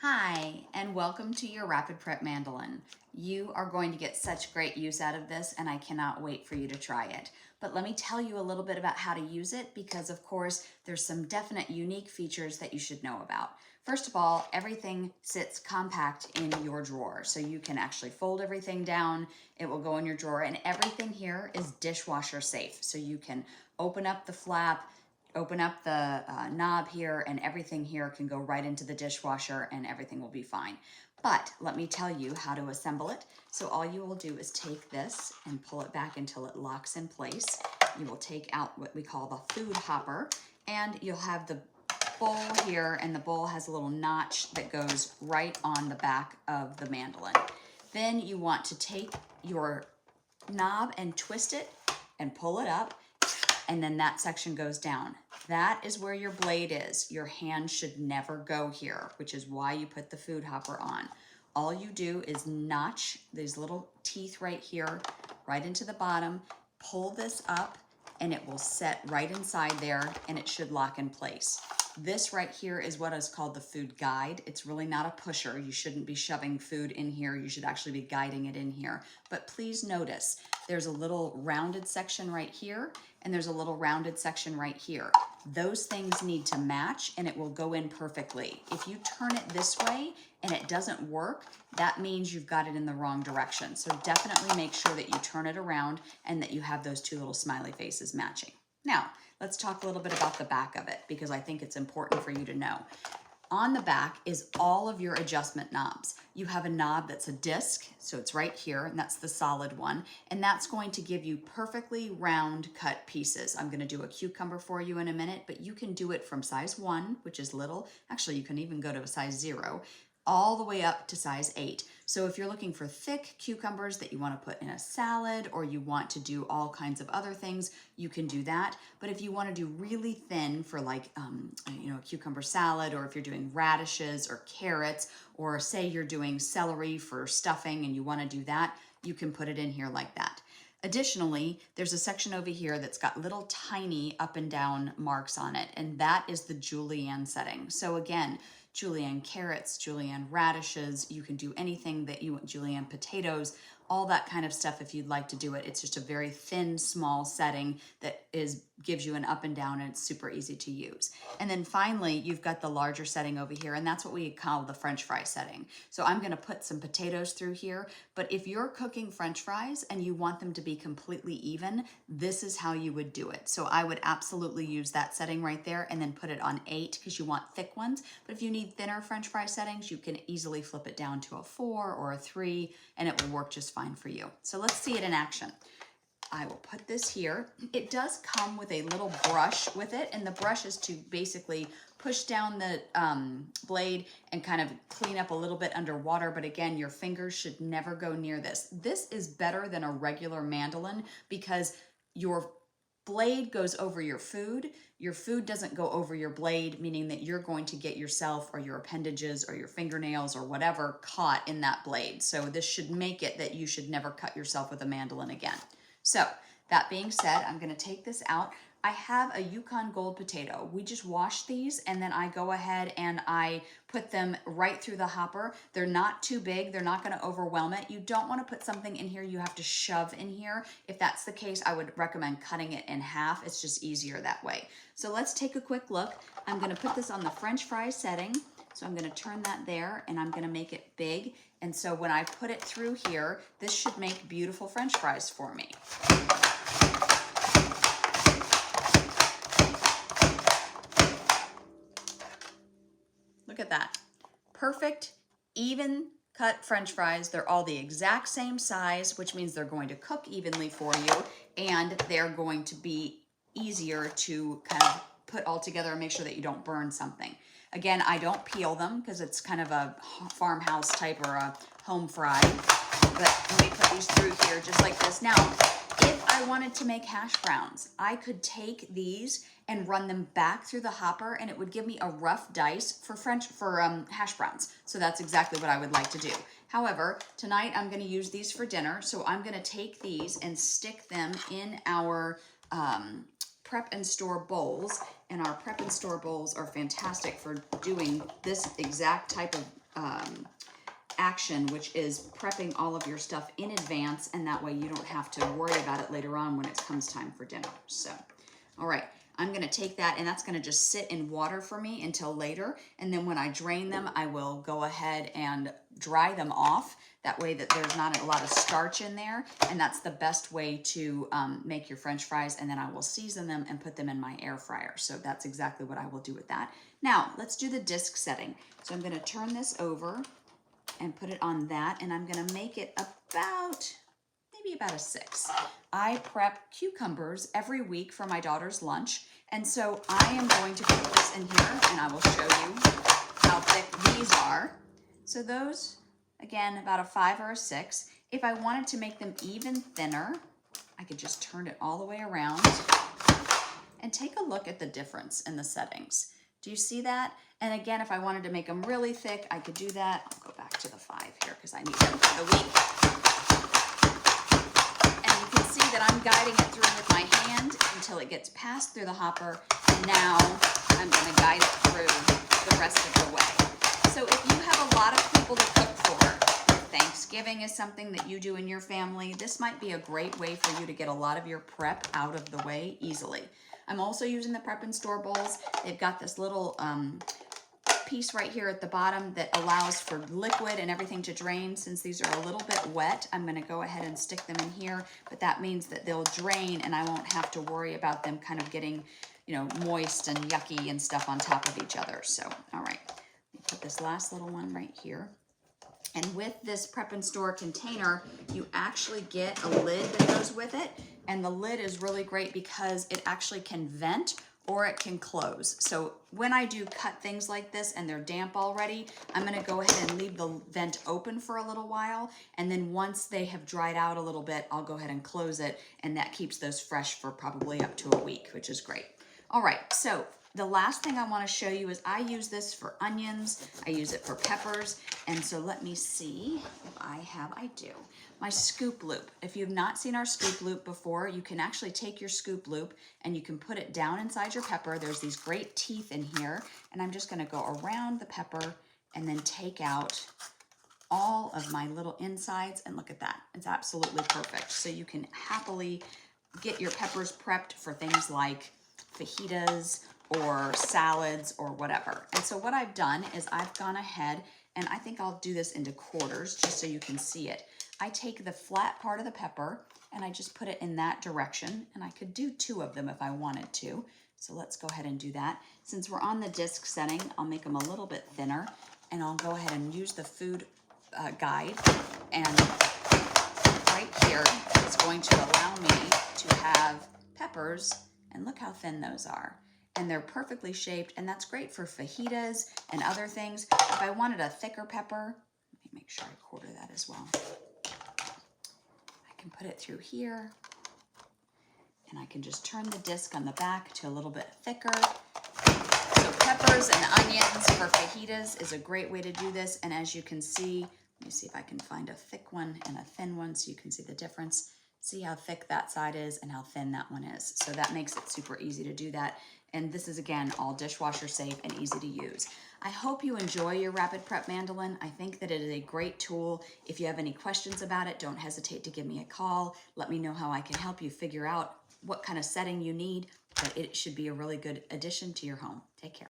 Hi, and welcome to your Rapid Prep Mandolin. You are going to get such great use out of this, and I cannot wait for you to try it. But let me tell you a little bit about how to use it because, of course, there's some definite unique features that you should know about. First of all, everything sits compact in your drawer, so you can actually fold everything down. It will go in your drawer, and everything here is dishwasher safe, so you can open up the flap, open up the knob here, and everything here can go right into the dishwasher and everything will be fine. But let me tell you how to assemble it. So all you will do is take this and pull it back until it locks in place. You will take out what we call the food hopper, and you'll have the bowl here, and the bowl has a little notch that goes right on the back of the mandolin. Then you want to take your knob and twist it and pull it up, and then that section goes down. That is where your blade is. Your hand should never go here, which is why you put the food hopper on. All you do is notch these little teeth right here, right into the bottom, pull this up, and it will set right inside there, and it should lock in place. This right here is what is called the food guide. It's really not a pusher. You shouldn't be shoving food in here. You should actually be guiding it in here. But please notice, there's a little rounded section right here, and there's a little rounded section right here. Those things need to match, and it will go in perfectly. If you turn it this way and it doesn't work, that means you've got it in the wrong direction. So definitely make sure that you turn it around and that you have those two little smiley faces matching. Now, let's talk a little bit about the back of it because I think it's important for you to know. On the back is all of your adjustment knobs. You have a knob that's a disc, so it's right here, and that's the solid one, and that's going to give you perfectly round cut pieces. I'm gonna do a cucumber for you in a minute, but you can do it from size 1, which is little. Actually, you can even go to a size 0, all the way up to size 8. So if you're looking for thick cucumbers that you want to put in a salad, or you want to do all kinds of other things, you can do that. But if you want to do really thin for like, a cucumber salad, or if you're doing radishes or carrots, or say you're doing celery for stuffing and you want to do that, you can put it in here like that. Additionally, there's a section over here that's got little tiny up and down marks on it, and that is the julienne setting. So again, julienne carrots, julienne radishes, you can do anything that you want, julienne potatoes, all that kind of stuff if you'd like to do it. It's just a very thin, small setting that gives you an up and down, and it's super easy to use. And then finally, you've got the larger setting over here, and that's what we call the French fry setting. So I'm gonna put some potatoes through here, but if you're cooking French fries and you want them to be completely even, this is how you would do it. So I would absolutely use that setting right there and then put it on 8 because you want thick ones. But if you need thinner French fry settings, you can easily flip it down to a 4 or a 3, and it will work just fine for you. So let's see it in action. I will put this here. It does come with a little brush with it, and the brush is to basically push down the blade and kind of clean up a little bit underwater, but again, your fingers should never go near this. This is better than a regular mandolin because your blade goes over your food doesn't go over your blade, meaning that you're going to get yourself or your appendages or your fingernails or whatever caught in that blade. So this should make it that you should never cut yourself with a mandolin again. So that being said, I'm gonna take this out. I have a Yukon Gold potato. We just wash these, and then I go ahead and I put them right through the hopper. They're not too big. They're not gonna overwhelm it. You don't wanna put something in here you have to shove in here. If that's the case, I would recommend cutting it in half. It's just easier that way. So let's take a quick look. I'm gonna put this on the French fry setting. So I'm gonna turn that there, and I'm gonna make it big. And so when I put it through here, this should make beautiful French fries for me. Look at that. Perfect, even cut French fries. They're all the exact same size, which means they're going to cook evenly for you, and they're going to be easier to kind of put all together and make sure that you don't burn something. Again, I don't peel them because it's kind of a farmhouse type or a home fry, but let me put these through here just like this. Now, if I wanted to make hash browns, I could take these and run them back through the hopper, and it would give me a rough dice for hash browns. So that's exactly what I would like to do. However, tonight I'm gonna use these for dinner, so I'm gonna take these and stick them in our prep and store bowls, and our prep and store bowls are fantastic for doing this exact type of action, which is prepping all of your stuff in advance, and that way you don't have to worry about it later on when it comes time for dinner. So, all right, I'm gonna take that, and that's gonna just sit in water for me until later, and then when I drain them, I will go ahead and dry them off. That way that there's not a lot of starch in there, and that's the best way to make your French fries, and then I will season them and put them in my air fryer. So that's exactly what I will do with that. Now, let's do the disc setting. So I'm gonna turn this over and put it on that, and I'm gonna make it maybe about a 6. I prep cucumbers every week for my daughter's lunch, and so I am going to put this in here, and I will show you how thick these are. So those, again, about a 5 or a 6. If I wanted to make them even thinner, I could just turn it all the way around and take a look at the difference in the settings. Do you see that? And again, if I wanted to make them really thick, I could do that. I'll go back to the 5 here because I need them for the week. And you can see that I'm guiding it through with my hand until it gets passed through the hopper. And now I'm gonna guide it through the rest of the way. So if you have a lot of people to cook for, Thanksgiving is something that you do in your family, this might be a great way for you to get a lot of your prep out of the way easily. I'm also using the Prep and Store bowls. They've got this little piece right here at the bottom that allows for liquid and everything to drain. Since these are a little bit wet, I'm gonna go ahead and stick them in here, but that means that they'll drain and I won't have to worry about them kind of getting, moist and yucky and stuff on top of each other. So, all right, let me put this last little one right here. And with this Prep and Store container, you actually get a lid that goes with it. And the lid is really great because it actually can vent or it can close. So when I do cut things like this and they're damp already, I'm gonna go ahead and leave the vent open for a little while. And then once they have dried out a little bit, I'll go ahead and close it. And that keeps those fresh for probably up to a week, which is great. All right, so the last thing I want to show you is I use this for onions, I use it for peppers, and so let me see if I do. My scoop loop. If you've not seen our scoop loop before, you can actually take your scoop loop and you can put it down inside your pepper. There's these great teeth in here, and I'm just going to go around the pepper and then take out all of my little insides, and look at that. It's absolutely perfect. So you can happily get your peppers prepped for things like fajitas or salads or whatever. And so what I've done is I've gone ahead, and I think I'll do this into quarters just so you can see it. I take the flat part of the pepper and I just put it in that direction, and I could do 2 of them if I wanted to. So let's go ahead and do that. Since we're on the disc setting, I'll make them a little bit thinner, and I'll go ahead and use the food guide, and right here is going to allow me to have peppers, and look how thin those are. And they're perfectly shaped, and that's great for fajitas and other things. If I wanted a thicker pepper, let me make sure I quarter that as well. I can put it through here, and I can just turn the disc on the back to a little bit thicker. So peppers and onions for fajitas is a great way to do this, and as you can see, let me see if I can find a thick one and a thin one so you can see the difference. See how thick that side is and how thin that one is. So that makes it super easy to do that. And this is, again, all dishwasher safe and easy to use. I hope you enjoy your Rapid Prep mandolin. I think that it is a great tool. If you have any questions about it, don't hesitate to give me a call. Let me know how I can help you figure out what kind of setting you need, but it should be a really good addition to your home. Take care.